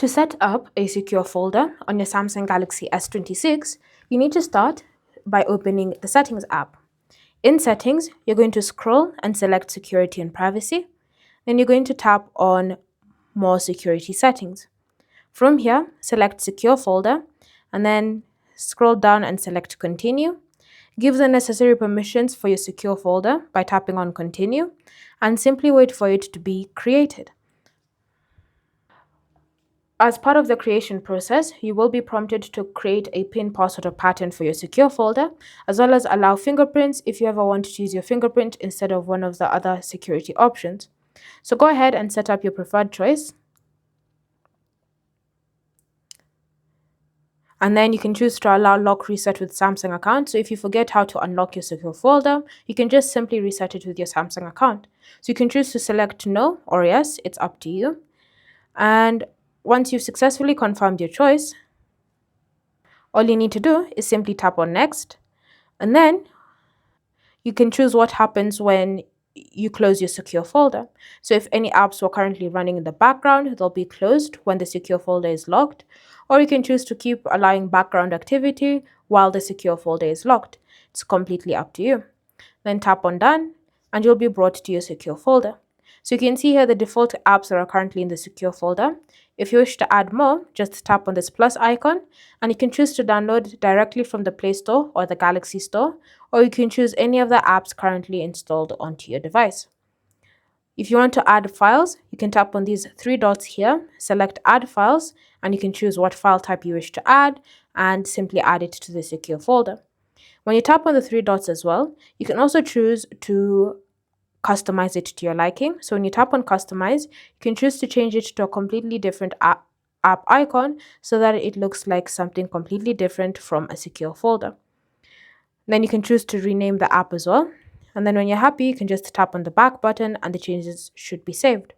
To set up a secure folder on your Samsung Galaxy S26, you need to start by opening the Settings app. In Settings, you're going to scroll and select Security and Privacy. Then you're going to tap on More Security Settings. From here, select Secure Folder and then scroll down and select Continue. Give the necessary permissions for your secure folder by tapping on Continue and simply wait for it to be created. As part of the creation process, you will be prompted to create a pin, password, or pattern for your secure folder, as well as allow fingerprints if you ever want to use your fingerprint instead of one of the other security options. So go ahead and set up your preferred choice. And then you can choose to allow lock reset with Samsung account. So if you forget how to unlock your secure folder, you can just simply reset it with your Samsung account. So you can choose to select no or yes, it's up to you. And once you've successfully confirmed your choice, all you need to do is simply tap on next, and then you can choose what happens when you close your secure folder. So if any apps were currently running in the background, they'll be closed when the secure folder is locked, or you can choose to keep allowing background activity while the secure folder is locked. It's completely up to you. Then tap on done and you'll be brought to your secure folder. So you can see here the default apps that are currently in the secure folder. If you wish to add more, just tap on this plus icon and you can choose to download directly from the Play Store or the Galaxy Store, or you can choose any of the apps currently installed onto your device. If you want to add files, you can tap on these three dots here, select add files, and you can choose what file type you wish to add and simply add it to the secure folder. When you tap on the three dots as well, you can also choose to customize it to your liking. So when you tap on customize, you can choose to change it to a completely different app icon so that it looks like something completely different from a secure folder. Then you can choose to rename the app as well. And then when you're happy, you can just tap on the back button and the changes should be saved.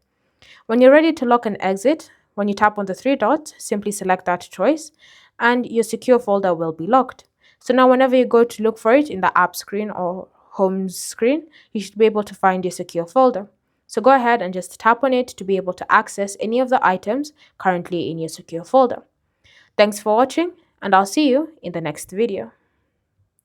When you're ready to lock and exit, when you tap on the three dots, simply select that choice and your secure folder will be locked. So now whenever you go to look for it in the app screen or home screen, you should be able to find your secure folder. So go ahead and just tap on it to be able to access any of the items currently in your secure folder. Thanks for watching, and I'll see you in the next video.